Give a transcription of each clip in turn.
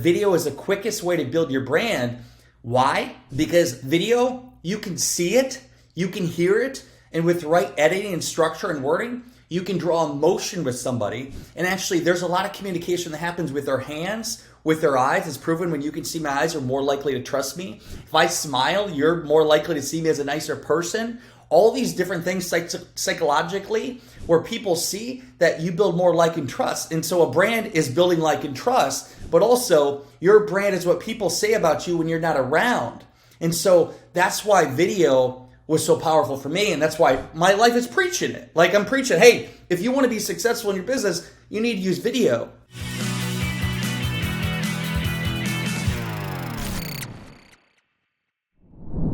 video is the quickest way to build your brand. Why? Because video, you can see it, you can hear it, and with the right editing and structure and wording, you can draw emotion with somebody. And actually, there's a lot of communication that happens with their hands, with their eyes. It's proven when you can see my eyes, you're more likely to trust me. If I smile, you're more likely to see me as a nicer person. All these different things psychologically where people see that you build more like and trust. And so a brand is building like and trust, but also your brand is what people say about you when you're not around. And so that's why video was so powerful for me. And that's why my life is preaching it. Like I'm preaching, hey, if you want to be successful in your business, you need to use video.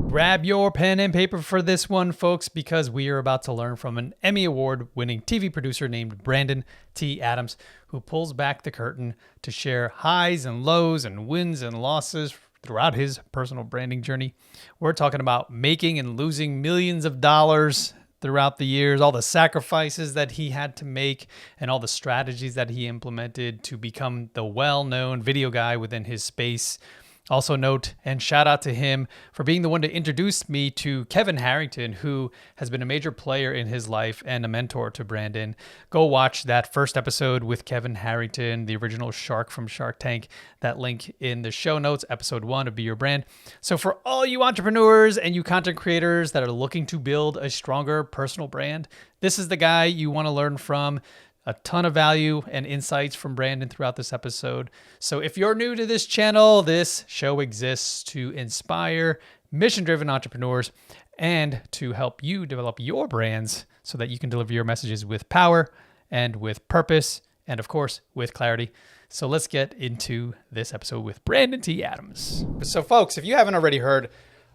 Grab your pen and paper for this one, folks, because we are about to learn from an Emmy Award-winning TV producer named Brandon T. Adams, who pulls back the curtain to share highs and lows and wins and losses throughout his personal branding journey. We're talking about making and losing millions of dollars throughout the years, all the sacrifices that he had to make, and all the strategies that he implemented to become the well-known video guy within his space. Also note and shout out to him for being the one to introduce me to Kevin Harrington, who has been a major player in his life and a mentor to Brandon. Go watch that first episode with Kevin Harrington, the original shark from Shark Tank. That link in the show notes, episode 1 of Be Your Brand. So for all you entrepreneurs and you content creators that are looking to build a stronger personal brand, this is the guy you want to learn from. A ton of value and insights from Brandon throughout this episode. So if you're new to this channel, this show exists to inspire mission-driven entrepreneurs and to help you develop your brands so that you can deliver your messages with power and with purpose and, of course, with clarity. So let's get into this episode with Brandon T. Adams. So folks, if you haven't already heard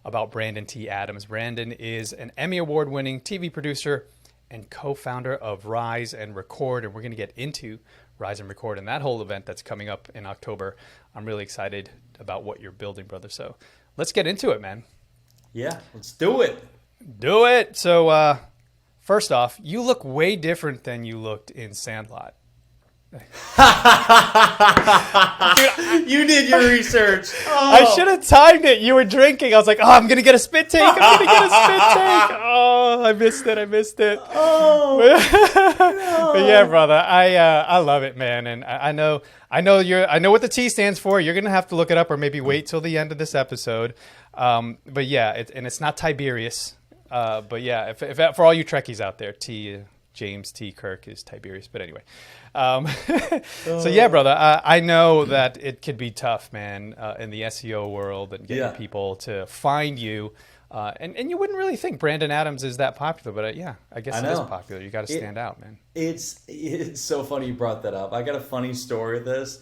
about Brandon T. Adams, Brandon is an Emmy Award-winning TV producer and co-founder of Rise and Record. And we're going to get into Rise and Record and that whole event that's coming up in October. I'm really excited about what you're building, brother. So let's get into it, man. Yeah, let's do it. Do it. So first off, you look way different than you looked in Sandlot. Dude, you did your research. Oh. I should have timed it. You were drinking. I was like, oh, I'm going to get a spit take. Oh, I missed it. Oh. But yeah, brother, I love it, man. And I know what the T stands for. You're going to have to look it up or maybe wait till the end of this episode. But yeah, it's not Tiberius. But yeah, if for all you Trekkies out there, James T. Kirk is Tiberius. But anyway. So yeah, brother, I know that it could be tough, man, in the SEO world and getting people to find you. And you wouldn't really think Brandon Adams is that popular, but yeah, I guess it is popular. You got to stand out, man. It's so funny you brought that up. I got a funny story with this.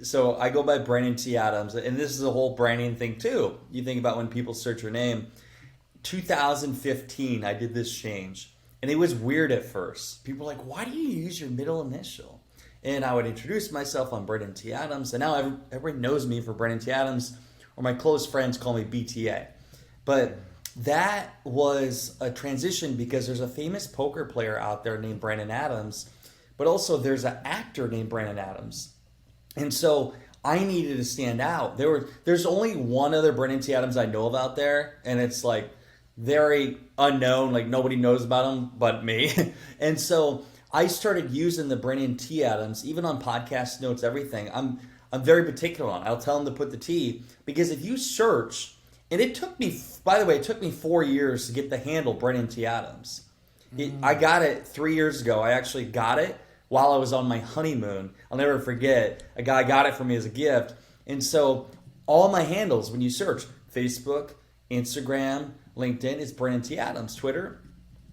So I go by Brandon T. Adams, and this is a whole branding thing too. You think about when people search your name. 2015, I did this change. And it was weird at first. People were like, why do you use your middle initial? And I would introduce myself on Brandon T. Adams. And now everybody knows me for Brandon T. Adams, or my close friends call me BTA. But that was a transition because there's a famous poker player out there named Brandon Adams. But also there's an actor named Brandon Adams. And so I needed to stand out. There's only one other Brandon T. Adams I know of out there. And it's like, very unknown, like nobody knows about him but me. And so I started using the Brandon T. Adams, even on podcast notes, everything. I'm very particular on it. I'll tell them to put the T, because if you search, and it took me 4 years to get the handle Brandon T. Adams. I got it 3 years ago. I actually got it while I was on my honeymoon. I'll never forget. A guy got it for me as a gift. And so all my handles, when you search, Facebook, Instagram, LinkedIn, is Brandon T. Adams, Twitter.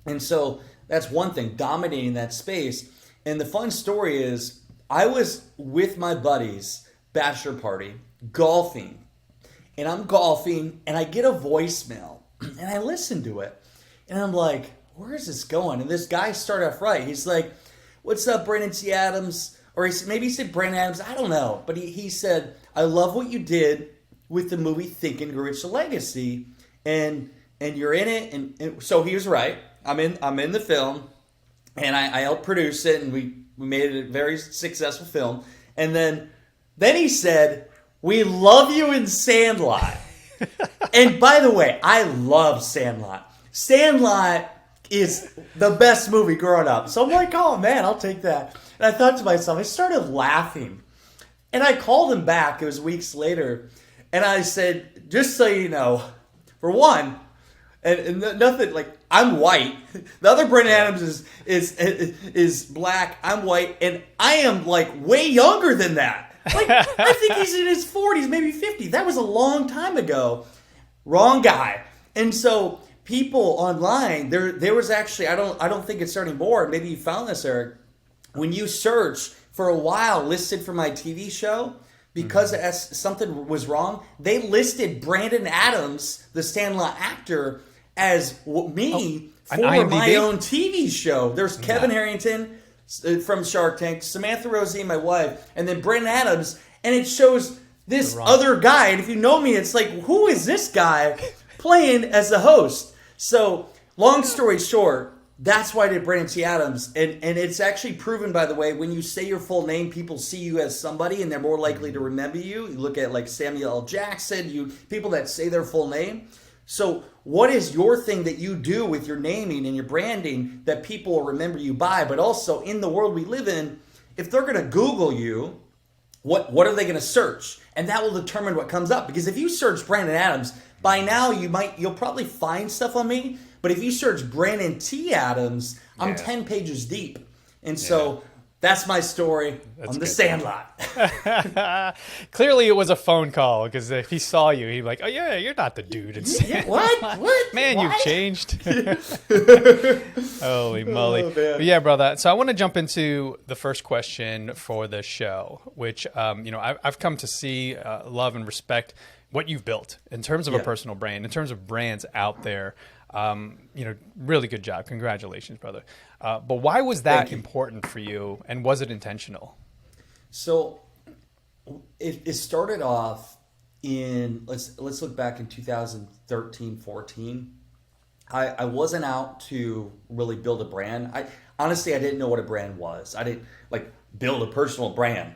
And so that's one thing, dominating that space. And the fun story is I was with my buddies, bachelor party, golfing. And I'm golfing and I get a voicemail and I listen to it. And I'm like, where is this going? And this guy started off right. He's like, what's up, Brandon T. Adams? Or maybe he said Brandon Adams, I don't know. But he said, I love what you did with the movie Think and Grow Rich: The Legacy. And you're in it, and so he was right. I'm in the film, and I helped produce it, and we made it a very successful film. And then he said, We love you in Sandlot. And by the way, I love Sandlot. Sandlot is the best movie growing up. So I'm like, oh man, I'll take that. And I thought to myself, I started laughing. And I called him back. It was weeks later. And I said, just so you know, for one, and nothing, like, I'm white. The other Brandon Adams is black. I'm white. And I am, like, way younger than that. Like, I think he's in his 40s, maybe 50. That was a long time ago. Wrong guy. And so people online, there was actually, I don't think it's there anymore. Maybe you found this, Eric. When you search for a while, listed for my TV show, because something was wrong, they listed Brandon Adams, the Sandlot actor, as me for my own TV show. There's Kevin Harrington from Shark Tank, Samantha Rosie, my wife, and then Brandon Adams, and it shows this other guy. And if you know me, it's like, who is this guy playing as the host? So, long story short, that's why I did Brandon T. Adams. And it's actually proven, by the way, when you say your full name, people see you as somebody and they're more likely to remember you. You look at like Samuel L. Jackson, people that say their full name. So what is your thing that you do with your naming and your branding that people will remember you by? But also in the world we live in, if they're going to Google you, what are they going to search? And that will determine what comes up. Because if you search Brandon Adams, by now you'll probably find stuff on me. But if you search Brandon T. Adams, I'm 10 pages deep. And so that's my story on The Sandlot. Clearly it was a phone call, because if he saw you, he'd be like, oh yeah, you're not the dude. What? Man, what? You've changed. Holy moly. But yeah, brother. So I want to jump into the first question for the show, which I've come to see, love, and respect what you've built in terms of a personal brand, in terms of brands out there. Really good job. Congratulations, brother. But why was that important for you, and was it intentional? So it started off in, let's look back in 2013, 14. I wasn't out to really build a brand. Honestly, I didn't know what a brand was. I didn't build a personal brand.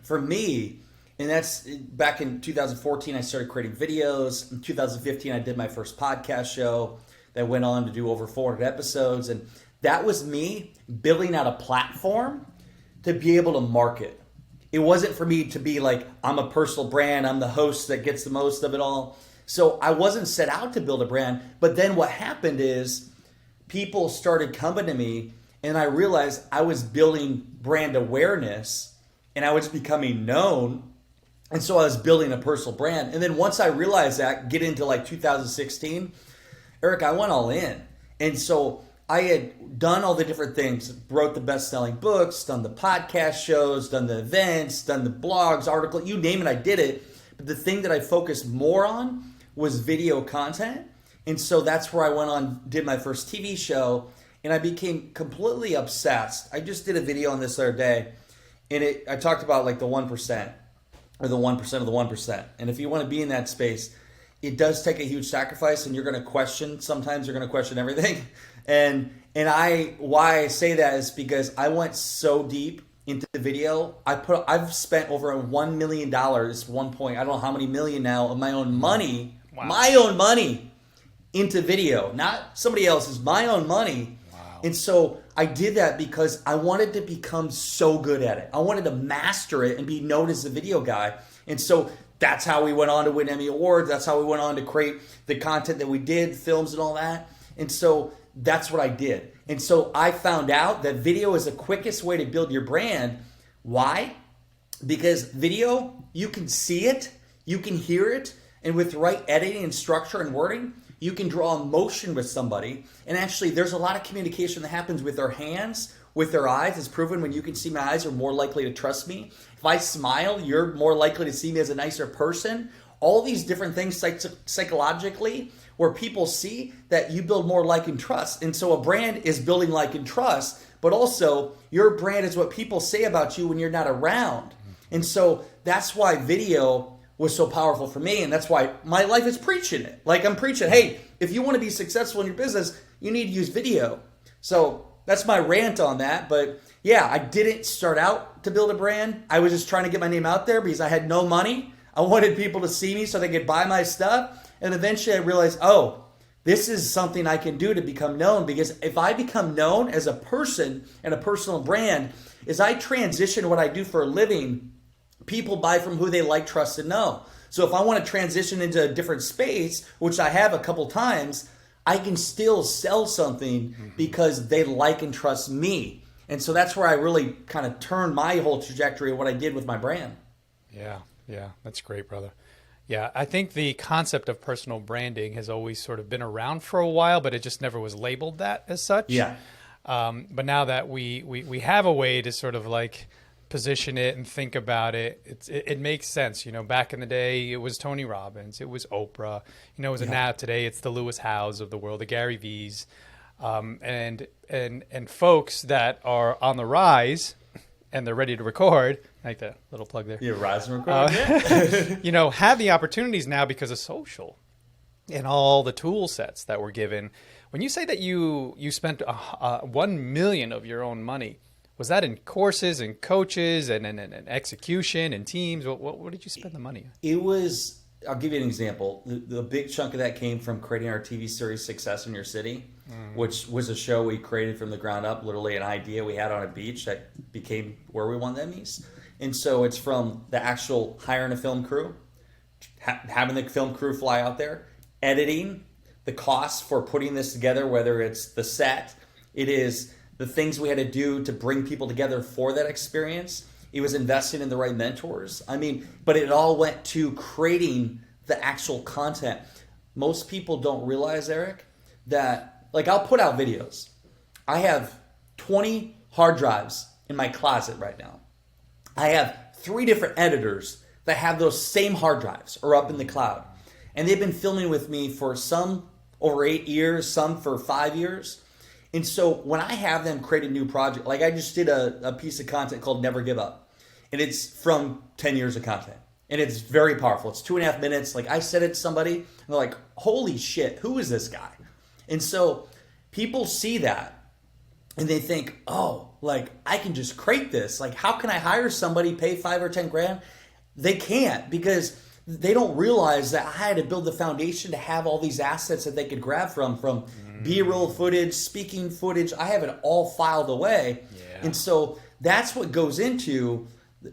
For me, and that's back in 2014, I started creating videos. In 2015, I did my first podcast show that went on to do over 400 episodes. And that was me building out a platform to be able to market. It wasn't for me to be like, I'm a personal brand, I'm the host that gets the most of it all. So I wasn't set out to build a brand. But then what happened is people started coming to me, and I realized I was building brand awareness and I was becoming known. And so I was building a personal brand. And then once I realized that, get into 2016, Eric, I went all in. And so I had done all the different things, wrote the best-selling books, done the podcast shows, done the events, done the blogs, articles, you name it, I did it. But the thing that I focused more on was video content. And so that's where I went on, did my first TV show, and I became completely obsessed. I just did a video on this other day, and I talked about the 1%. Or the 1% of the 1%. And if you want to be in that space, it does take a huge sacrifice, and you're going to question. Sometimes you're going to question everything. And why I say that is because I went so deep into the video. I've spent over $1 million at one point. I don't know how many million now of my own money. Wow. My own money into video, not somebody else's. My own money. Wow. And so I did that because I wanted to become so good at it. I wanted to master it and be known as the video guy. And so that's how we went on to win Emmy Awards. That's how we went on to create the content that we did, films and all that. And so that's what I did. And so I found out that video is the quickest way to build your brand. Why? Because video, you can see it, you can hear it, and with the right editing and structure and wording, you can draw emotion with somebody. And actually, there's a lot of communication that happens with their hands, with their eyes. It's proven when you can see my eyes, you're more likely to trust me. If I smile, you're more likely to see me as a nicer person. All these different things psychologically where people see that you build more like and trust. And so a brand is building like and trust, but also your brand is what people say about you when you're not around. And so that's why video was so powerful for me, and that's why my life is preaching it. I'm preaching, hey, if you want to be successful in your business, you need to use video. So that's my rant on that. But yeah, I didn't start out to build a brand. I was just trying to get my name out there because I had no money. I wanted people to see me so they could buy my stuff. And eventually I realized, oh, this is something I can do to become known, because if I become known as a person and a personal brand, as I transition what I do for a living, people buy from who they like, trust, and know. So if I want to transition into a different space, which I have a couple times, I can still sell something because they like and trust me. And so that's where I really kind of turned my whole trajectory of what I did with my brand. Yeah, that's great, brother. Yeah, I think the concept of personal branding has always sort of been around for a while, but it just never was labeled that as such. Yeah. But now that we have a way to sort of like position it and think about it, it makes sense. You know, back in the day, it was Tony Robbins, it was Oprah. You know, now today it's the Lewis Howes of the world, the Gary V's, and folks that are on the rise and they're ready to record. Like that little plug there. Yeah, rise and record. You know, have the opportunities now because of social and all the tool sets that were given. When you say that you spent $1 million of your own money, was that in courses and coaches and execution and teams? What did you spend the money on? It was, I'll give you an example. The big chunk of that came from creating our TV series Success in Your City, which was a show we created from the ground up, literally an idea we had on a beach that became where we won the Emmys. And so it's from the actual hiring a film crew, having the film crew fly out there, editing, the costs for putting this together, whether it's the set, it is the things we had to do to bring people together for that experience. It was investing in the right mentors. I mean, but it all went to creating the actual content. Most people don't realize, Eric, that, like, I'll put out videos. I have 20 hard drives in my closet right now. I have 3 different editors that have those same hard drives or up in the cloud. And they've been filming with me for some over 8 years, some for 5 years. And so when I have them create a new project, like I just did a piece of content called Never Give Up. And it's from 10 years of content. And it's very powerful. It's 2.5 minutes. Like I said it to somebody and they're like, holy shit, who is this guy? And so people see that and they think, oh, like I can just create this. Like how can I hire somebody, pay 5 or 10 grand? They can't, because they don't realize that I had to build the foundation to have all these assets that they could grab from B-roll footage, speaking footage. I have it all filed away. Yeah. And so that's what goes into,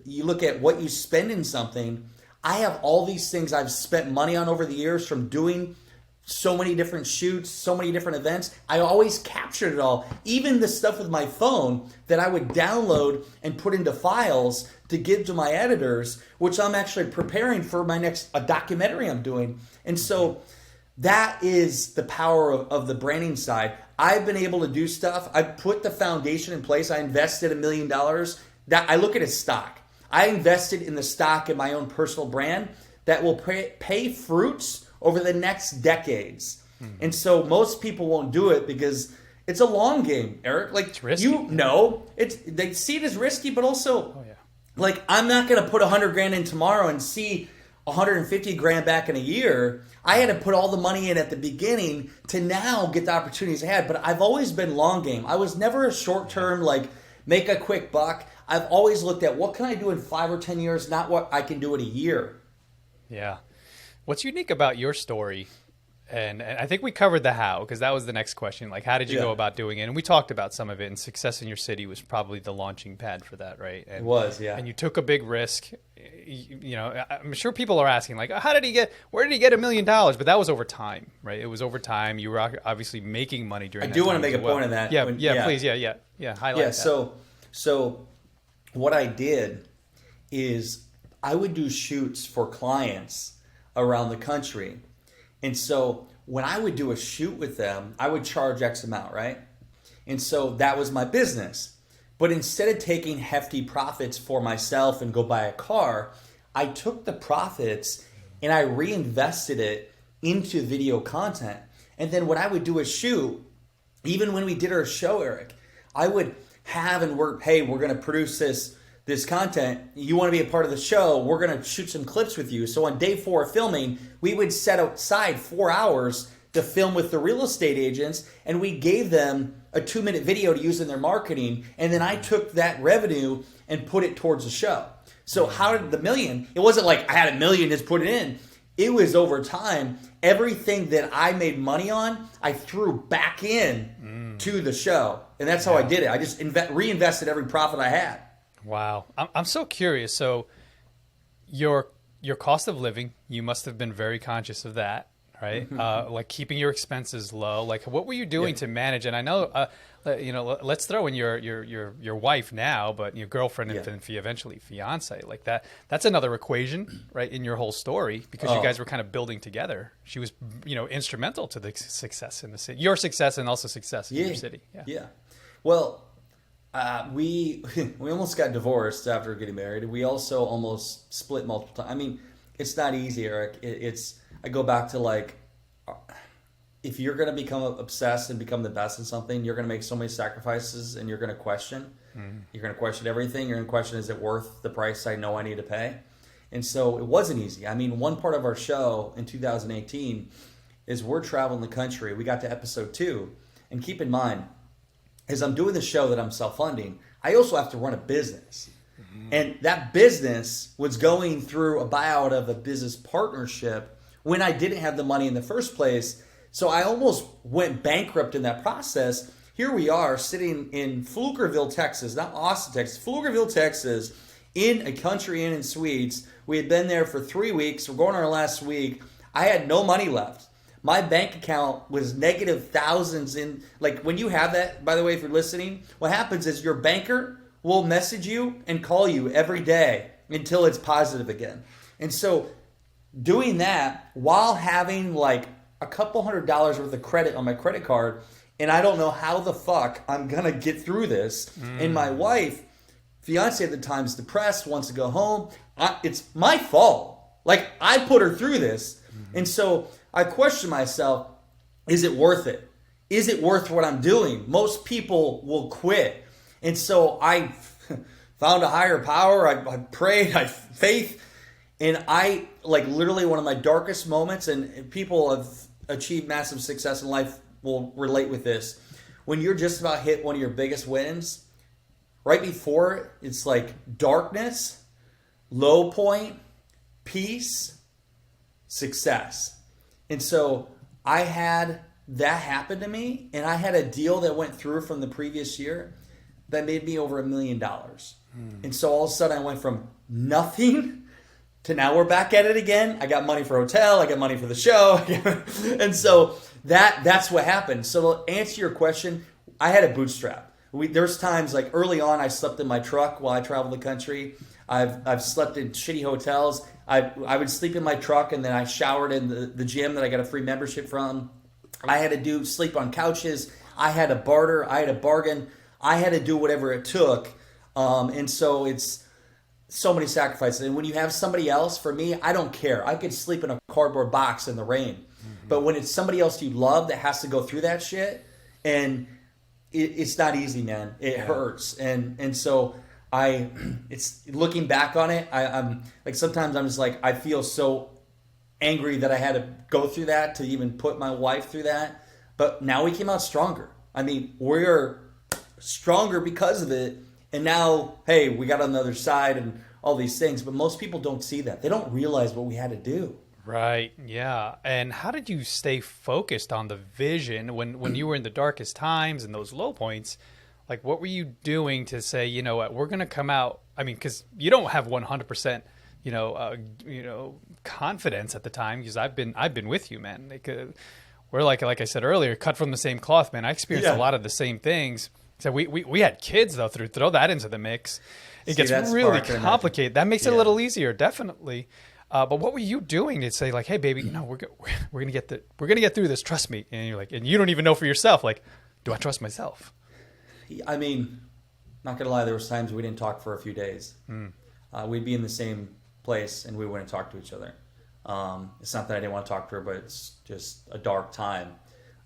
you look at what you spend in something. I have all these things I've spent money on over the years, from doing so many different shoots, so many different events. I always captured it all. Even the stuff with my phone that I would download and put into files to give to my editors, which I'm actually preparing for my next documentary I'm doing. And so that is the power of the branding side. I've been able to do stuff. I put the foundation in place. I invested $1 million. That I look at as stock. I invested in the stock in my own personal brand that will pay fruits over the next decades. And so most people won't do it because it's a long game, Eric. Like, it's risky. You know, they see it as risky, but also, like, I'm not going to put 100 grand in tomorrow and see 150 grand back in a year. I had to put all the money in at the beginning to now get the opportunities ahead. But I've always been long game. I was never a short term, like, make a quick buck. I've always looked at what can I do in 5 or 10 years, not what I can do in a year. Yeah. What's unique about your story? And I think we covered the how, because that was the next question. Like, how did you go about doing it? And we talked about some of it, and Success in Your City was probably the launching pad for that, right? And, it was, yeah. And you took a big risk. You know, I'm sure people are asking, like, where did he get $1 million? But that was over time, right? It was over time. You were obviously making money during that time. I do want to make a point on that. Please. Highlight that. So what I did is I would do shoots for clients around the country. And so when I would do a shoot with them, I would charge X amount, right? And so that was my business. But instead of taking hefty profits for myself and go buy a car, I took the profits and I reinvested it into video content. And then when I would do a shoot, even when we did our show, Eric, I would have and work, hey, we're going to produce this content. You want to be a part of the show? We're going to shoot some clips with you. So on day 4 of filming, we would set aside 4 hours to film with the real estate agents, and we gave them a 2-minute video to use in their marketing. And then I took that revenue and put it towards the show. So how did the million? It wasn't like I had $1 million, just put it in. It was over time. Everything that I made money on, I threw back in to the show, and that's how I did it. I just reinvested every profit I had. Wow, I'm so curious. So your cost of living, you must have been very conscious of that, right? Like keeping your expenses low. Like what were you doing to manage? And I know, let's throw in your wife now, but your girlfriend and then eventually fiance. Like that's another equation, right, in your whole story, because you guys were kind of building together. She was, instrumental to the success in the city, your success, and also success in your city. Yeah. Well, we almost got divorced after getting married. We also almost split multiple times. I mean, it's not easy, Eric. I go back to like, if you're going to become obsessed and become the best in something, you're going to make so many sacrifices, and you're going to question. You're going to question everything. You're going to question, is it worth the price I know I need to pay? And so it wasn't easy. I mean, one part of our show in 2018 is we're traveling the country. We got to episode 2. And keep in mind, as I'm doing the show that I'm self-funding, I also have to run a business. And that business was going through a buyout of a business partnership when I didn't have the money in the first place. So I almost went bankrupt in that process. Here we are sitting in Pflugerville, Texas, not Austin, Texas, Pflugerville, Texas, in a country inn and suites. We had been there for 3 weeks. We're going our last week. I had no money left. My bank account was negative thousands in, like when you have that, by the way, if you're listening, what happens is your banker will message you and call you every day until it's positive again. And so doing that while having like a couple $100 worth of credit on my credit card, and I don't know how the fuck I'm going to get through this. And my wife, fiance at the time, is depressed, wants to go home. It's my fault. Like, I put her through this. And so I question myself, is it worth it? Is it worth what I'm doing? Most people will quit. And so I found a higher power. I prayed, I faith. And I, like, literally one of my darkest moments, and people have achieved massive success in life will relate with this. When you're just about hit one of your biggest wins, right before it, it's like darkness, low point, peace, success. And so I had that happen to me, and I had a deal that went through from the previous year that made me over $1 million. And so all of a sudden I went from nothing to now we're back at it again. I got money for hotel. I got money for the show. And so that's what happened. So to answer your question, I had a bootstrap. There's times like early on I slept in my truck while I traveled the country. I've slept in shitty hotels. I would sleep in my truck, and then I showered in the gym that I got a free membership from. I had to sleep on couches. I had to barter. I had to bargain. I had to do whatever it took. And so it's so many sacrifices. And when you have somebody else, for me, I don't care. I could sleep in a cardboard box in the rain. But when it's somebody else you love that has to go through that shit, and it's not easy, man. It hurts. And so it's looking back on it, I'm like, sometimes I'm just like, I feel so angry that I had to go through that, to even put my wife through that. But now we came out stronger. I mean, we're stronger because of it. And now, hey, we got on the other side and all these things. But most people don't see that. They don't realize what we had to do. Right. Yeah. And how did you stay focused on the vision when you were in the darkest times and those low points? Like, what were you doing to say, you know what, we're going to come out? I mean, because you don't have 100%, confidence at the time, because I've been with you, man. We're like I said earlier, cut from the same cloth, man. I experienced a lot of the same things. So we had kids though. Throw that into the mix, it gets really complicated. That makes it a little easier, definitely. But what were you doing to say, like, hey, baby, we're gonna get through this. Trust me. And you're like, and you don't even know for yourself, like, do I trust myself? I mean, not gonna lie, there was times we didn't talk for a few days. We'd be in the same place and we wouldn't talk to each other. It's not that I didn't want to talk to her, but it's just a dark time.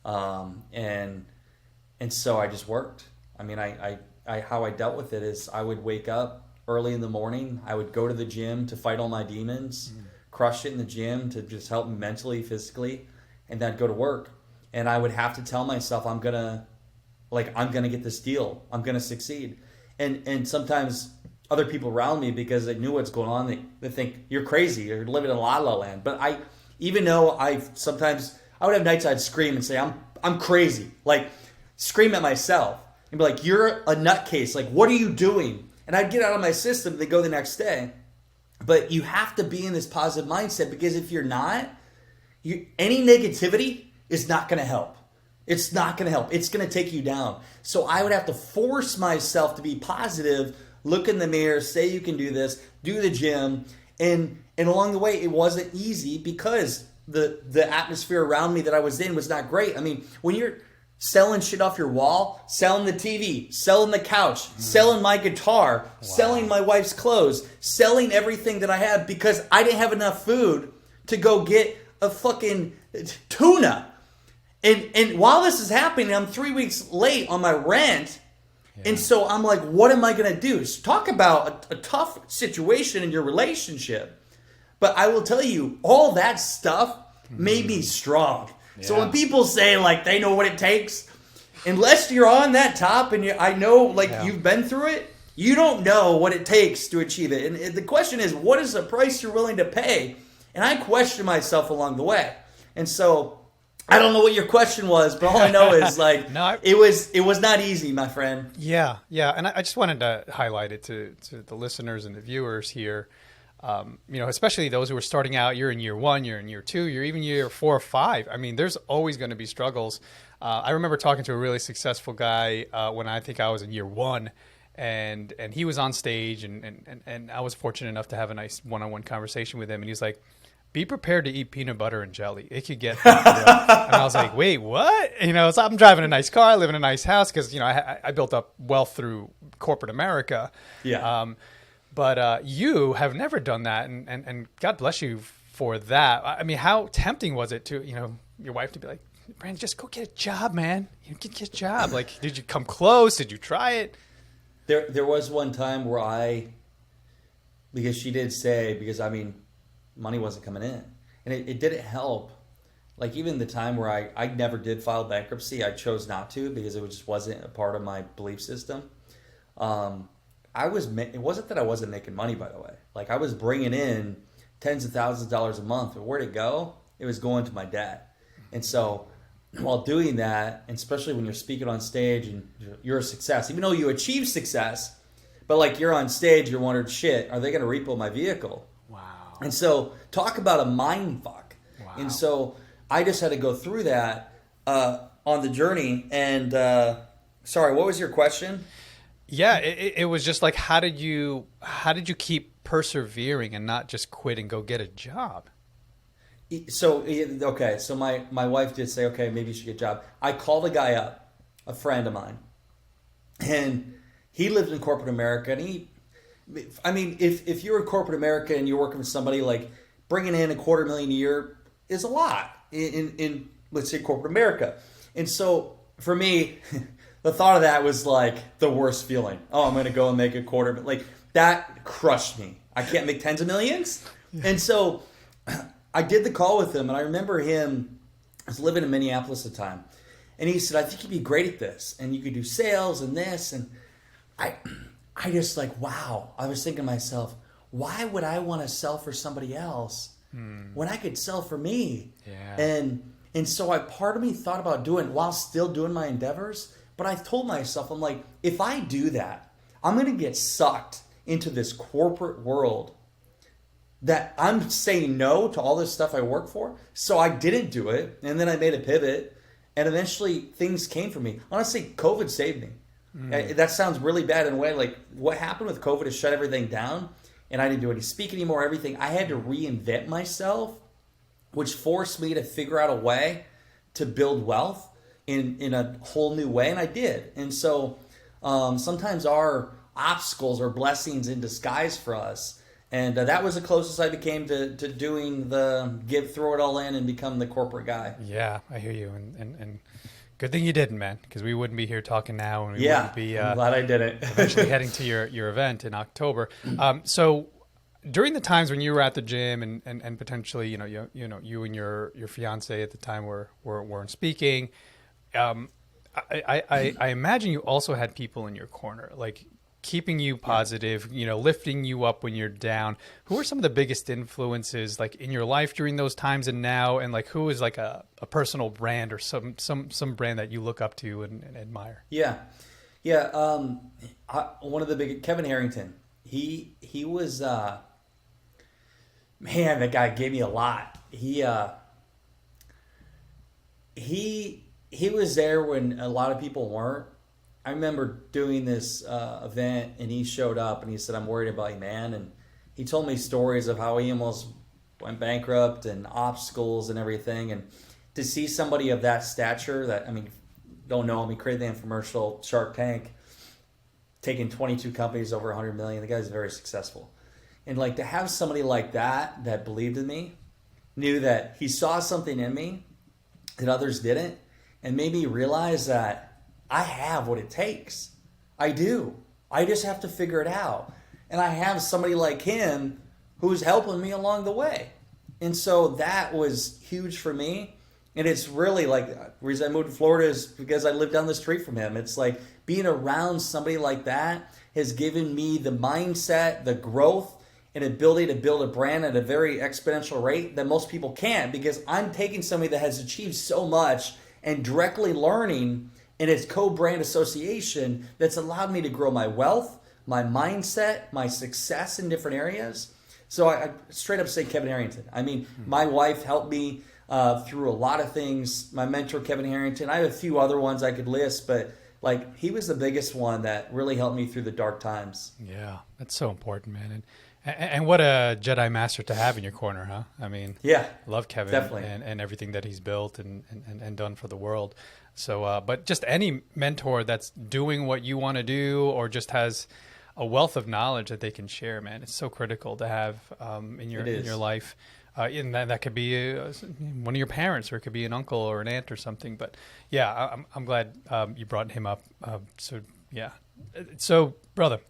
And so I just worked. I mean, I how I dealt with it is I would wake up early in the morning. I would go to the gym to fight all my demons, crush it in the gym to just help me mentally, physically, and then I'd go to work. And I would have to tell myself, I'm gonna get this deal. I'm gonna succeed. And sometimes other people around me because they knew what's going on. They think you're crazy. You're living in la la land. But even though I would have nights I'd scream and say, I'm crazy. Like, scream at myself and be like, you're a nutcase. Like, what are you doing? And I'd get out of my system to go the next day. But you have to be in this positive mindset, because if you're not, any negativity is not going to help. It's not going to help. It's going to take you down. So I would have to force myself to be positive, look in the mirror, say you can do this, do the gym. And along the way, it wasn't easy because the atmosphere around me that I was in was not great. I mean, when you're selling shit off your wall, selling the TV, selling the couch, selling my guitar, selling my wife's clothes, selling everything that I have because I didn't have enough food to go get a fucking tuna. And while this is happening, I'm 3 weeks late on my rent. Yeah. And so I'm like, what am I going to do? So talk about a tough situation in your relationship. But I will tell you, all that stuff made me strong. Yeah. So when people say, like, they know what it takes, unless you're on that top and I know, like, you've been through it, you don't know what it takes to achieve it. And the question is, what is the price you're willing to pay? And I question myself along the way. And so I don't know what your question was, but all I know is, like, it was not easy, my friend. Yeah. And I just wanted to highlight it to the listeners and the viewers here. Especially those who are starting out. You're in year 1, you're in year 2, you're even year 4 or 5. I mean, there's always going to be struggles. I remember talking to a really successful guy when I think I was in year 1, and he was on stage, and I was fortunate enough to have a nice one-on-one conversation with him, and he was like, be prepared to eat peanut butter and jelly. It could get rough. And I was like, wait, what? So I'm driving a nice car, I live in a nice house because, I built up wealth through corporate America. Yeah. But you have never done that, and God bless you for that. I mean, how tempting was it to, your wife to be like, Brandon, just go get a job, man. Get a job. Like, did you come close? Did you try it? There was one time where because she did say, because, money wasn't coming in. And it didn't help. Like, even the time where I never did file bankruptcy, I chose not to because it just wasn't a part of my belief system. It wasn't that I wasn't making money, by the way. Like, I was bringing in tens of thousands of dollars a month. But where'd it go? It was going to my dad. And so while doing that, and especially when you're speaking on stage and you're a success, even though you achieve success, but like you're on stage, you're wondering, shit, are they going to repo my vehicle? Wow. And so talk about a mind fuck. Wow. And so I just had to go through that on the journey. And sorry, what was your question? Yeah, it was just like, how did you keep persevering and not just quit and go get a job? So my wife did say, okay, maybe you should get a job. I called a guy up, a friend of mine, and he lived in corporate America. And if you're in corporate America and you're working with somebody, like, bringing in $250,000 a year is a lot in let's say corporate America. And so for me, the thought of that was like the worst feeling. Oh, I'm going to go and make $250,000. Like, that crushed me. I can't make tens of millions. Yeah. And so I did the call with him, and I remember him, I was living in Minneapolis at the time, and he said, I think you'd be great at this, and you could do sales and this. And I just, like, wow. I was thinking to myself, why would I want to sell for somebody else when I could sell for me? Yeah. And so part of me thought about doing it while still doing my endeavors. But I told myself, I'm like, if I do that, I'm going to get sucked into this corporate world that I'm saying no to all this stuff I work for. So I didn't do it. And then I made a pivot. And eventually things came for me. Honestly, COVID saved me. That sounds really bad in a way. Like, what happened with COVID is shut everything down. And I didn't do any speaking anymore, everything. I had to reinvent myself, which forced me to figure out a way to build wealth in a whole new way, and I did. And so sometimes our obstacles are blessings in disguise for us, and that was the closest I became to doing throw it all in and become the corporate guy. Yeah, I hear you, and good thing you didn't, man, because we wouldn't be here talking now, and we wouldn't be. I'm glad I did it. Eventually heading to your event in October. So during the times when you were at the gym and potentially you and your fiance at the time weren't speaking. I imagine you also had people in your corner. Like, keeping you positive, lifting you up when you're down. Who are some of the biggest influences like in your life during those times and now? And like, who is like a personal brand or some brand that you look up to and admire? Yeah. One of the big, Kevin Harrington. He was, man, that guy gave me a lot. He was there when a lot of people weren't. I remember doing this event, and he showed up, and he said, "I'm worried about you, man." And he told me stories of how he almost went bankrupt and obstacles and everything. And to see somebody of that stature, don't know him, he created the infomercial Shark Tank, taking 22 companies over 100 million. The guy's very successful. And like to have somebody like that believed in me, knew that he saw something in me that others didn't, and made me realize that I have what it takes. I do. I just have to figure it out. And I have somebody like him who's helping me along the way. And so that was huge for me. And it's really like the reason I moved to Florida is because I live down the street from him. It's like being around somebody like that has given me the mindset, the growth, and ability to build a brand at a very exponential rate that most people can't, because I'm taking somebody that has achieved so much and directly learning in its co-brand association that's allowed me to grow my wealth, my mindset, my success in different areas. So I straight up say Kevin Harrington. I mean, my wife helped me through a lot of things. My mentor, Kevin Harrington. I have a few other ones I could list, but like he was the biggest one that really helped me through the dark times. Yeah, that's so important, man. And what a Jedi Master to have in your corner, huh? I mean, yeah, love Kevin definitely. and everything that he's built and done for the world. So, but just any mentor that's doing what you want to do or just has a wealth of knowledge that they can share, man, it's so critical to have in your life. And that could be one of your parents, or it could be an uncle or an aunt or something. But yeah, I'm glad you brought him up. So brother,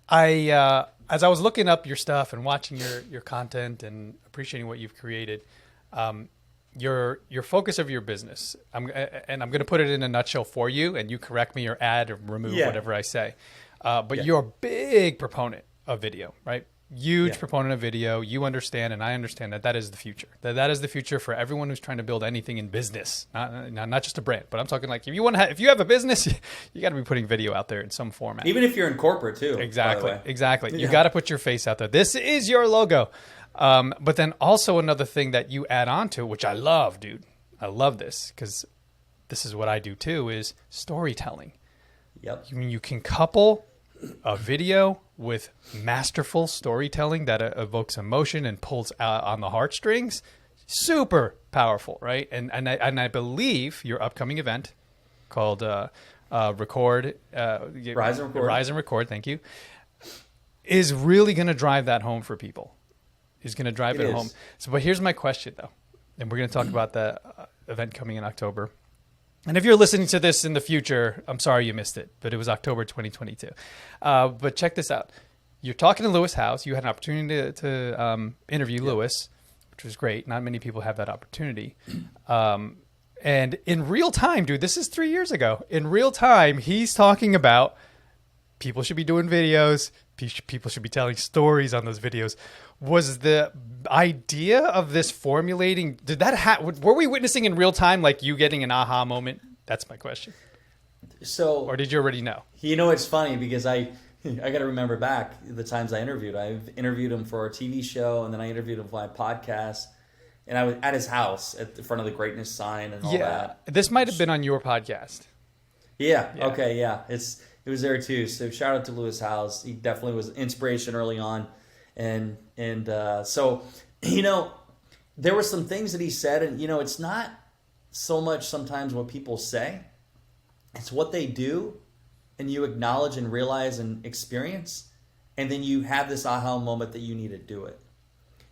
as I was looking up your stuff and watching your content and appreciating what you've created, your focus of your business, I'm going to put it in a nutshell for you, and you correct me or add or remove whatever I say. But you're a big proponent of video, right? Huge proponent of video. You understand, and I understand that is the future. That is the future for everyone who's trying to build anything in business, not just a brand. But I'm talking like if you have a business, you got to be putting video out there in some format. Even if you're in corporate too. Exactly. Yeah. You got to put your face out there. This is your logo. But then also another thing that you add on to, which I love, dude. I love this because this is what I do too, is storytelling. Yep. You can couple a video with masterful storytelling that evokes emotion and pulls out on the heartstrings. Super powerful, right? And I believe your upcoming event called Rise and Record, thank you, is really going to drive that home for people. Is going to drive it home. So, but here's my question though, and we're going to talk about the event coming in October. And if you're listening to this in the future, I'm sorry you missed it, but it was October 2022. But check this out. You're talking to Lewis Howes. You had an opportunity to interview Lewis, which was great. Not many people have that opportunity. And in real time, dude, this is 3 years ago. In real time, he's talking about people should be doing videos. People should be telling stories on those videos. Was the idea of this formulating, were we witnessing in real time, like you getting an aha moment? That's my question. So, or did you already know? It's funny because I got to remember back the times I interviewed. I've interviewed him for our TV show, and then I interviewed him for my podcast. And I was at his house at the front of the Greatness sign and all that. This might have been on your podcast. Yeah. Okay. Yeah. It was there too. So shout out to Lewis Howes. He definitely was inspiration early on. And so, there were some things that he said, and, it's not so much sometimes what people say, it's what they do, and you acknowledge and realize and experience, and then you have this aha moment that you need to do it.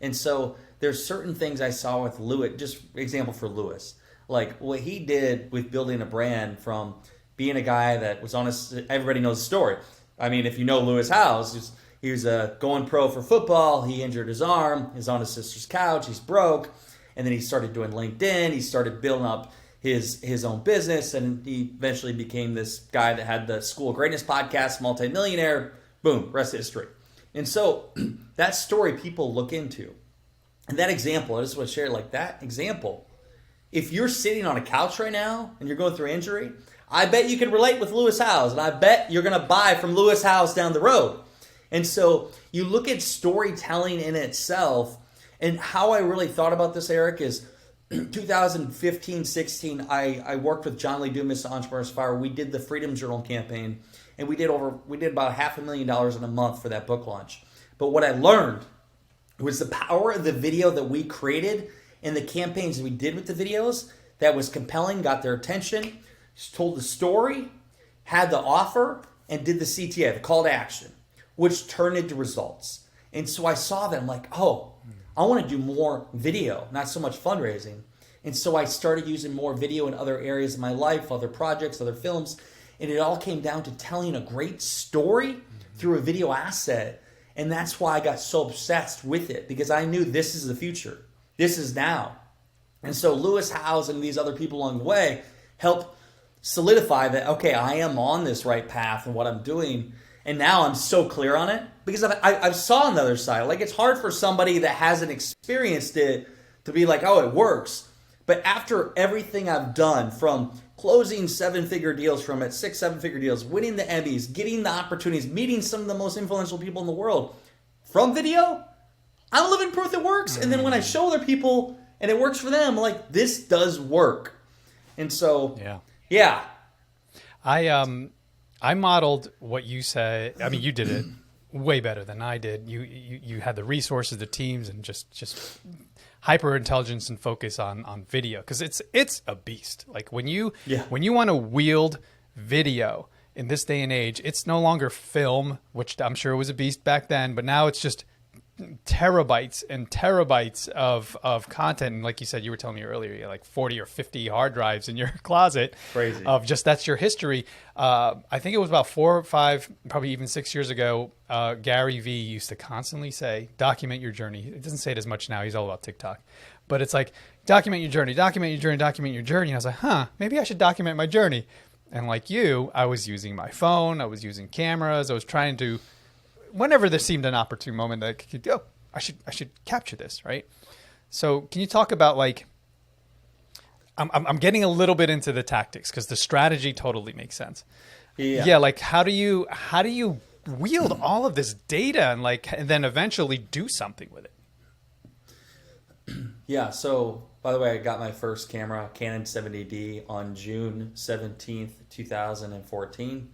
And so there's certain things I saw with Lewis, just example for Lewis, like what he did with building a brand from being a guy that was everybody knows the story. I mean, if you know Lewis Howes, he was going pro for football. He injured his arm. He's on his sister's couch. He's broke. And then he started doing LinkedIn. He started building up his own business, and he eventually became this guy that had the School of Greatness podcast, multimillionaire. Boom, rest of history. And so that story people look into. And that example, I just want to share like that example. If you're sitting on a couch right now and you're going through injury, I bet you can relate with Lewis Howes, and I bet you're going to buy from Lewis Howes down the road. And so you look at storytelling in itself, and how I really thought about this, Eric, is 2015-16, I worked with John Lee Dumas, Entrepreneur's Fire. We did the Freedom Journal campaign, and we did about $500,000 in a month for that book launch. But what I learned was the power of the video that we created and the campaigns we did with the videos that was compelling, got their attention, told the story, had the offer, and did the CTA, the call to action, which turned into results. And so I saw that, I'm like, oh, I want to do more video, not so much fundraising. And so I started using more video in other areas of my life, other projects, other films. And it all came down to telling a great story through a video asset. And that's why I got so obsessed with it, because I knew this is the future. This is now. And so Lewis Howes and these other people along the way helped solidify that, okay, I am on this right path and what I'm doing. And now I'm so clear on it because I've saw on the other side. Like, it's hard for somebody that hasn't experienced it to be like, oh, it works. But after everything I've done, from closing 7-figure deals from it, 6-7-figure deals, winning the Emmys, getting the opportunities, meeting some of the most influential people in the world from video, I'm living proof it works. And then when I show other people and it works for them, I'm like, this does work. And so, yeah. I modeled what you said. I mean, you did it way better than I did. You had the resources, the teams, and just hyper intelligence and focus on video, because it's a beast. Like when you want to wield video in this day and age, it's no longer film, which I'm sure was a beast back then, but now it's just terabytes and terabytes of content. And like you said, you were telling me earlier, you had like 40 or 50 hard drives in your closet. Crazy. Of just, that's your history. I think it was about 4 or 5, probably even 6 years ago, Gary Vee used to constantly say, document your journey. It doesn't say it as much now. He's all about TikTok. But it's like, document your journey, document your journey, document your journey. And I was like, maybe I should document my journey. And like you, I was using my phone. I was using cameras. I was trying to, whenever there seemed an opportune moment that I could go, I should capture this, right? So can you talk about, like, I'm getting a little bit into the tactics because the strategy totally makes sense. Yeah, like how do you wield all of this data and then eventually do something with it? Yeah, so by the way, I got my first camera, Canon 70D, on June 17th, 2014.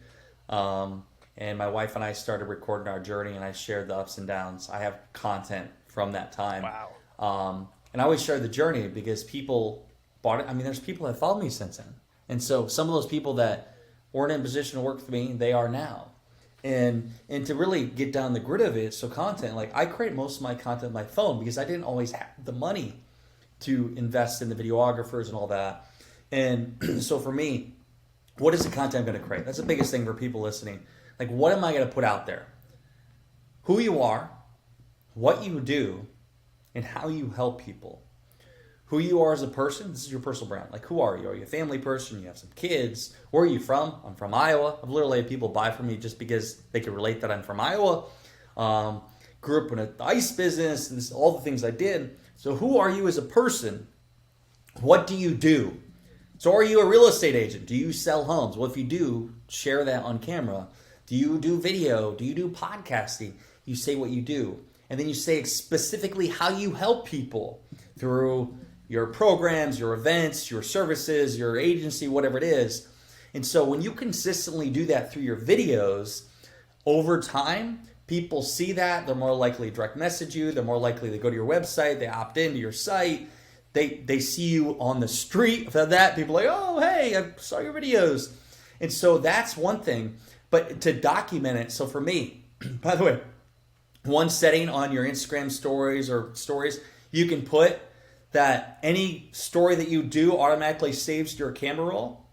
And my wife and I started recording our journey, and I shared the ups and downs. I have content from that time. Wow. And I always share the journey because people bought it. I mean, there's people that followed me since then. And so some of those people that weren't in a position to work with me, they are now. And to really get down the grid of it, so content, like I create most of my content on my phone because I didn't always have the money to invest in the videographers and all that. And so for me, what is the content I'm going to create? That's the biggest thing for people listening. Like, what am I going to put out there? Who you are, what you do, and how you help people. Who you are as a person, this is your personal brand. Like, who are you? Are you a family person? You have some kids? Where are you from? I'm from Iowa. I've literally had people buy from me just because they could relate that I'm from Iowa. Grew up in the ice business, and this, all the things I did. So who are you as a person? What do you do? So are you a real estate agent? Do you sell homes? Well, if you do, share that on camera. Do you do video? Do you do podcasting? You say what you do. And then you say specifically how you help people through your programs, your events, your services, your agency, whatever it is. And so when you consistently do that through your videos, over time, people see that. They're more likely to direct message you. They're more likely to go to your website. They opt into your site. They see you on the street. For that, people are like, oh, hey, I saw your videos. And so that's one thing. But to document it, so for me, by the way, one setting on your Instagram stories or stories, you can put that any story that you do automatically saves to your camera roll.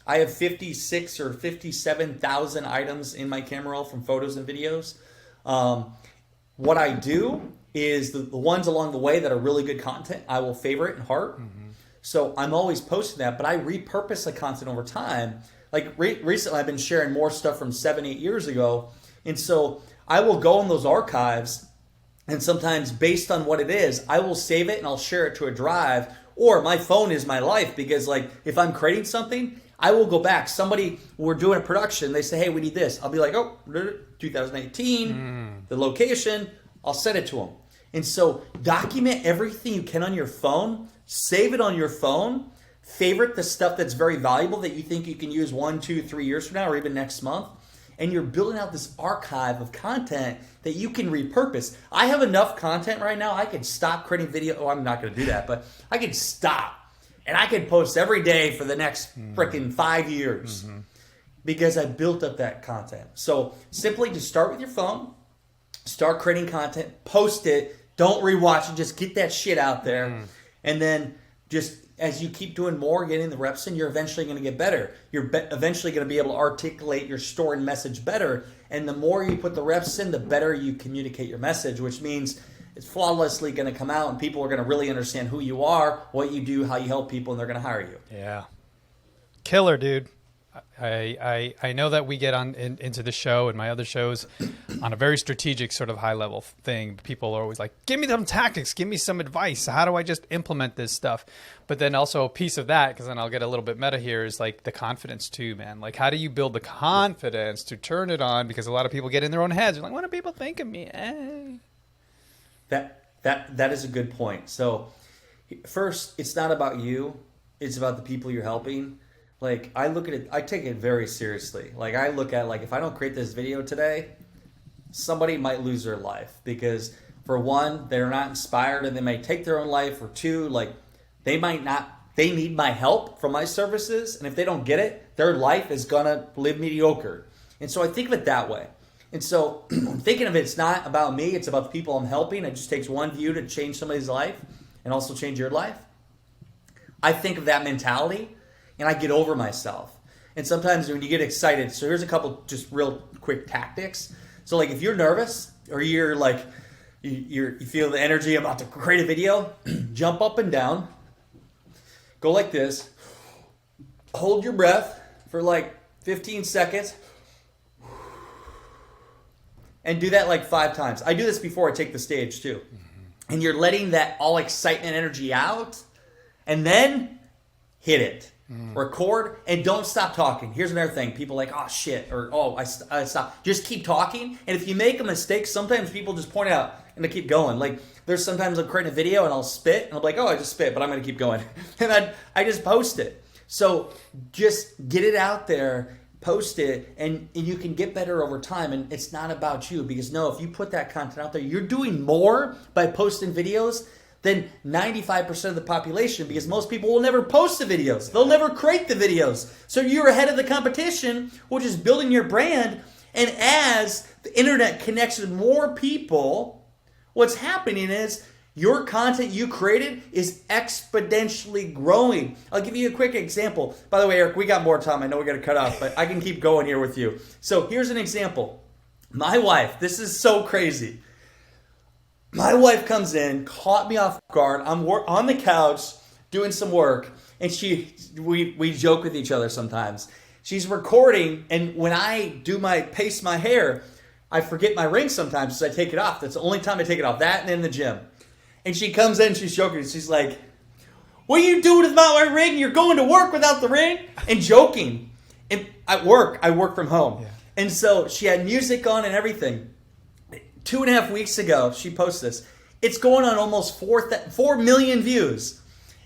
I have 56 or 57,000 items in my camera roll from photos and videos. What I do is the ones along the way that are really good content, I will favorite and heart. Mm-hmm. So I'm always posting that, but I repurpose the content over time. Like recently, I've been sharing more stuff from 7-8 years ago. And so I will go in those archives, and sometimes based on what it is, I will save it and I'll share it to a drive. Or my phone is my life, because like if I'm creating something, I will go back. Somebody, we're doing a production, they say, hey, we need this. I'll be like, oh, 2018, the location, I'll send it to them. And so document everything you can on your phone, save it on your phone, favorite the stuff that's very valuable that you think you can use 1, 2, 3 years from now or even next month. And you're building out this archive of content that you can repurpose. I have enough content right now, I could stop creating video. Oh, I'm not going to do that, but I could stop. And I could post every day for the next freaking 5 years because I built up that content. So simply just start with your phone, start creating content, post it, don't rewatch it, just get that shit out there. And then just as you keep doing more, getting the reps in, you're eventually going to get better. You're eventually going to be able to articulate your story and message better. And the more you put the reps in, the better you communicate your message, which means it's flawlessly going to come out and people are going to really understand who you are, what you do, how you help people, and they're going to hire you. Yeah. Killer, dude. I know that we get on into the show and my other shows on a very strategic sort of high level thing. People are always like, give me some tactics, give me some advice. How do I just implement this stuff? But then also a piece of that, because then I'll get a little bit meta here, is like the confidence too, man. Like how do you build the confidence to turn it on? Because a lot of people get in their own heads. They're like, what do people think of me? That is a good point. So first, it's not about you. It's about the people you're helping. Like I look at it, I take it very seriously. Like I look at like if I don't create this video today, somebody might lose their life because for one, they're not inspired and they may take their own life. Or two, like they need my help from my services. And if they don't get it, their life is gonna live mediocre. And so I think of it that way. And so thinking of it's not about me, it's about the people I'm helping. It just takes one view to change somebody's life and also change your life. I think of that mentality and I get over myself. And sometimes when you get excited, so here's a couple just real quick tactics. So like if you're nervous or you're like, you feel the energy about to create a video, jump up and down, go like this, hold your breath for like 15 seconds, and do that like 5 times. I do this before I take the stage too. And you're letting that all excitement energy out, and then hit it. Record, and don't stop talking. Here's another thing. People are like, oh shit, or oh, I stopped. Just keep talking. And if you make a mistake, sometimes people just point it out and they keep going. Like there's sometimes I'll create a video and I'll spit, and I'll be like, oh, I just spit, but I'm going to keep going. And I just post it. So just get it out there, post it, and you can get better over time. And it's not about you, because no, if you put that content out there, you're doing more by posting videos than 95% of the population, because most people will never post the videos. They'll never create the videos. So you're ahead of the competition, which is building your brand. And as the internet connects with more people, what's happening is your content you created is exponentially growing. I'll give you a quick example. By the way, Eric, we got more time. I know we got to cut off, but I can keep going here with you. So here's an example. My wife, this is so crazy. My wife comes in, caught me off guard. I'm on the couch doing some work, and we joke with each other sometimes. She's recording, and when I do paste my hair, I forget my ring sometimes, so I take it off. That's the only time I take it off. That and in the gym. And she comes in, she's joking. She's like, "What are you doing without my ring? You're going to work without the ring?" And joking. And I work from home, and so she had music on and everything. 2.5 weeks ago, she posted this. It's going on almost 4 million views.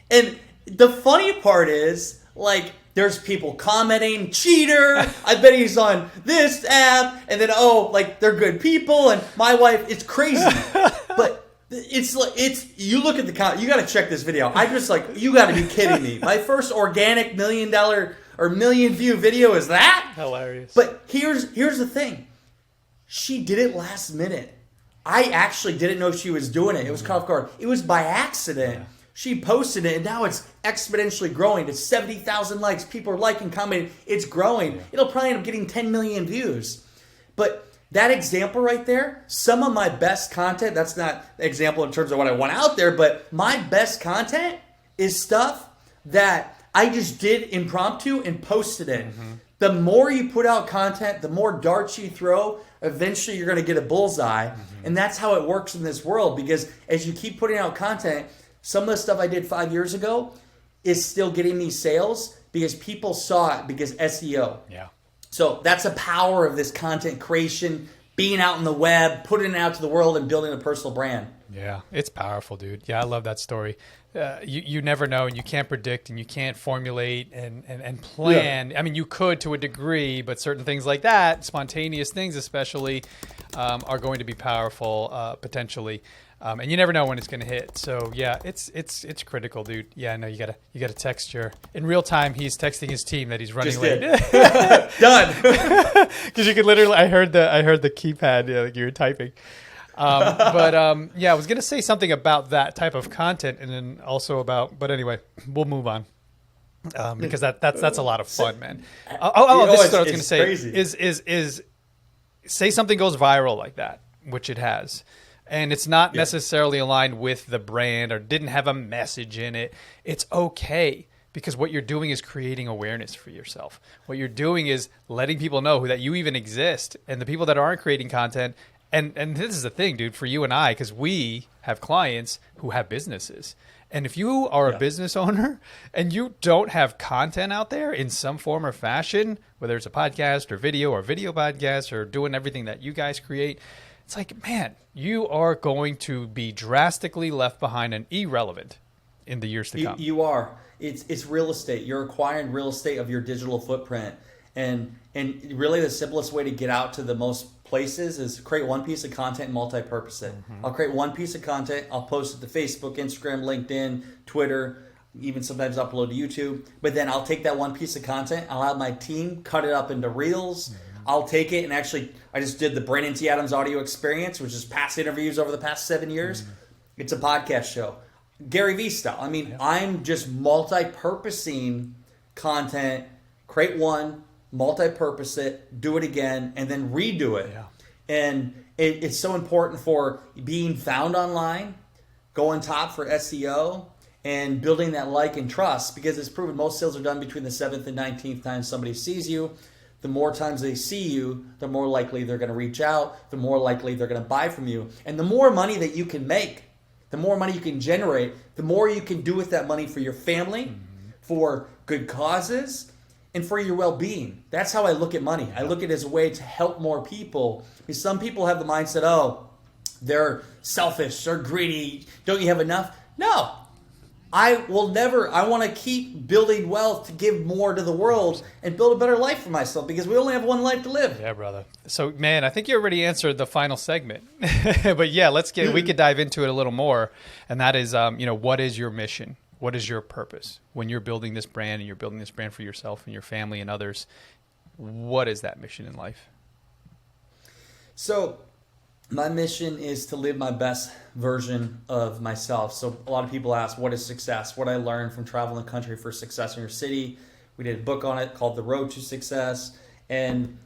And the funny part is, like, there's people commenting, cheater, I bet he's on this app, and then, oh, like, they're good people, and my wife, it's crazy. But you look at the comment, you got to check this video. I just like, you got to be kidding me. My first organic $1 million or million view video is that? Hilarious. But here's the thing. She did it last minute. I actually didn't know she was doing it. It was caught off guard. It was by accident. Yeah. She posted it, and now it's exponentially growing to 70,000 likes. People are liking, commenting. It's growing. Yeah. It'll probably end up getting 10 million views. But that example right there, some of my best content, that's not an example in terms of what I want out there, but my best content is stuff that I just did impromptu and posted it. The more you put out content, the more darts you throw, eventually you're going to get a bullseye. And that's how it works in this world, because as you keep putting out content, some of the stuff I did 5 years ago is still getting me sales because people saw it because SEO. Yeah. So that's the power of this content creation, being out in the web, putting it out to the world, and building a personal brand. Yeah, it's powerful, dude. Yeah, I love that story. You never know, and you can't predict, and you can't formulate and plan. Yeah. I mean, you could to a degree, but certain things like that, spontaneous things especially, are going to be powerful potentially. And you never know when it's going to hit. So yeah, it's critical, dude. Yeah, no, you gotta text in real time. He's texting his team that he's running late. Done. Because you could literally, I heard the keypad, like you were typing. But I was gonna say something about that type of content, and then also but anyway, we'll move on. Because that's a lot of fun, man. This is what I was gonna say. Crazy. Is say something goes viral like that, which it has. And it's not necessarily aligned with the brand or didn't have a message in it. It's okay, because what you're doing is creating awareness for yourself. What you're doing is letting people know that you even exist, and the people that aren't creating content. And this is the thing, dude, for you and I, because we have clients who have businesses. And if you are a business owner and you don't have content out there in some form or fashion, whether it's a podcast or video podcast or doing everything that you guys create, it's like, man, you are going to be drastically left behind and irrelevant in the years to come. You are. It's real estate. You're acquiring real estate of your digital footprint. And really the simplest way to get out to the most places is create one piece of content and multi-purpose it. I'll create one piece of content. I'll post it to Facebook, Instagram, LinkedIn, Twitter, even sometimes upload to YouTube. But then I'll take that one piece of content. I'll have my team cut it up into reels. I'll take it and actually, I just did the Brandon T. Adams audio experience, which is past interviews over the past 7 years. It's a podcast show. Gary Vee style. I mean, I'm just multi-purposing content, create one, multi-purpose it, do it again, and then redo it. Yeah. And it's so important for being found online, going top for SEO, and building that like and trust, because it's proven most sales are done between the 7th and 19th time somebody sees you. The more times they see you, the more likely they're going to reach out, the more likely they're going to buy from you. And the more money that you can make, the more money you can generate, the more you can do with that money for your family, for good causes, and for your well-being. That's how I look at money. I look at it as a way to help more people. Because some people have the mindset, oh, they're selfish, they're greedy, don't you have enough? No. I want to keep building wealth to give more to the world and build a better life for myself, because we only have one life to live. Yeah, brother. So, man, I think you already answered the final segment. But yeah, we could dive into it a little more. And that is, what is your mission? What is your purpose when you're building this brand and you're building this brand for yourself and your family and others? What is that mission in life? So my mission is to live my best version of myself. So a lot of people ask, what is success? What I learned from traveling the country for success in your city. We did a book on it called The Road to Success. And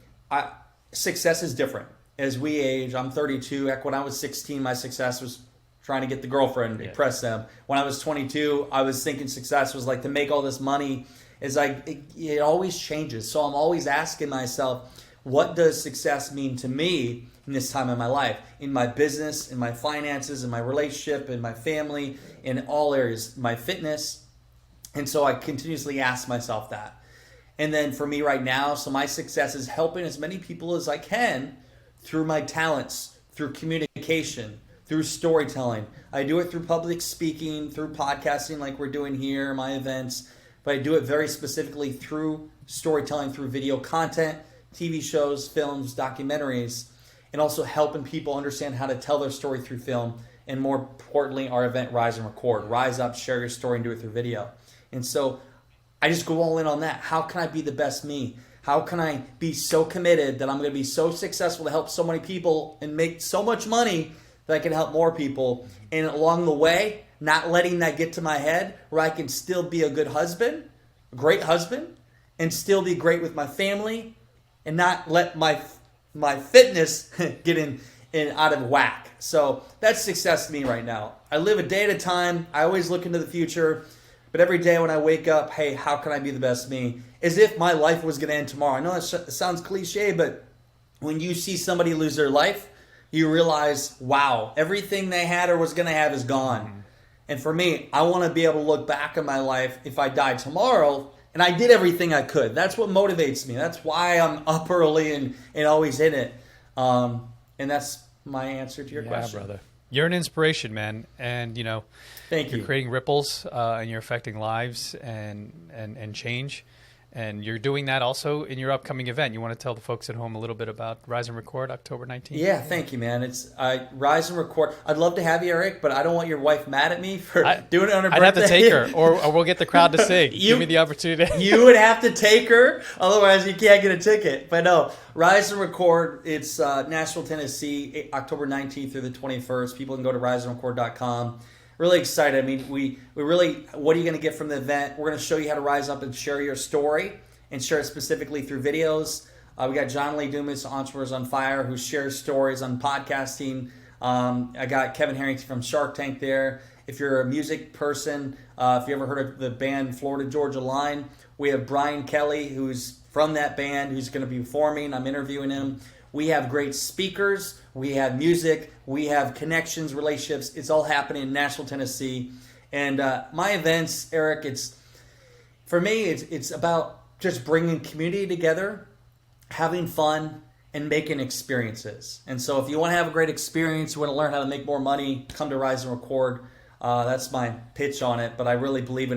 success is different. As we age, I'm 32. When I was 16, my success was trying to get the girlfriend, impress them. When I was 22, I was thinking success was like to make all this money. It always changes. So I'm always asking myself, what does success mean to me in this time in my life, in my business, in my finances, in my relationship, in my family, in all areas, my fitness. And so I continuously ask myself that. And then for me right now, so my success is helping as many people as I can through my talents, through communication, through storytelling. I do it through public speaking, through podcasting like we're doing here, my events, but I do it very specifically through storytelling, through video content, TV shows, films, documentaries, and also helping people understand how to tell their story through film, and more importantly, our event, Rise and Record. Rise up, share your story, and do it through video. And so I just go all in on that. How can I be the best me? How can I be so committed that I'm going to be so successful to help so many people and make so much money that I can help more people? And along the way, not letting that get to my head, where I can still be a good husband, a great husband, and still be great with my family, and not let my fitness get in out of whack. So that's success to me right now. I live a day at a time. I always look into the future. But every day when I wake up, hey, how can I be the best me? As if my life was going to end tomorrow. I know that sounds cliche, but when you see somebody lose their life, you realize, wow, everything they had or was going to have is gone. And for me, I want to be able to look back at my life if I died tomorrow and I did everything I could. That's what motivates me. That's why I'm up early and always in it. And that's my answer to your question. Brother. You're an inspiration, man. And, Thank you. You're creating ripples and you're affecting lives and change. And you're doing that also in your upcoming event. You want to tell the folks at home a little bit about Rise and Record, October 19th? Yeah, thank you, man. It's Rise and Record. I'd love to have you, Eric, but I don't want your wife mad at me for doing it on her birthday. I'd have to take her, or we'll get the crowd to sing. Give me the opportunity. You would have to take her, otherwise you can't get a ticket. But no, Rise and Record, it's Nashville, Tennessee, October 19th through the 21st. People can go to riseandrecord.com. Really excited. I mean, we really, what are you going to get from the event? We're going to show you how to rise up and share your story and share it specifically through videos. We got John Lee Dumas, Entrepreneurs on Fire, who shares stories on podcasting. I got Kevin Harrington from Shark Tank there. If you're a music person, if you ever heard of the band Florida Georgia Line, we have Brian Kelly, who's from that band, who's going to be performing. I'm interviewing him. We have great speakers. We have music. We have connections, relationships. It's all happening in Nashville, Tennessee. And my events, Eric, for me, it's about just bringing community together, having fun, and making experiences. And so if you want to have a great experience, you want to learn how to make more money, come to Rise and Record. That's my pitch on it. But I really believe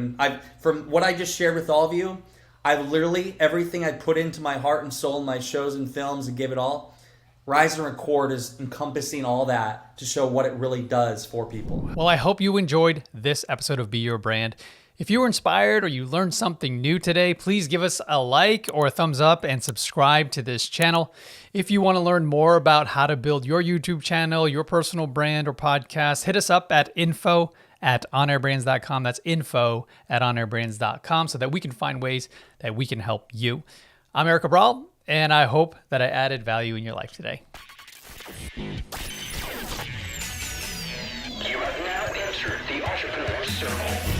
from what I just shared with all of you, I've literally, everything I put into my heart and soul in my shows and films and give it all, Rise and Record is encompassing all that to show what it really does for people. Well, I hope you enjoyed this episode of Be Your Brand. If you were inspired or you learned something new today, please give us a like or a thumbs up and subscribe to this channel. If you want to learn more about how to build your YouTube channel, your personal brand or podcast, hit us up at info@onairbrands.com. That's info@onairbrands.com so that we can find ways that we can help you. I'm Erik Cabral, and I hope that I added value in your life today. You have now entered the Entrepreneur Circle.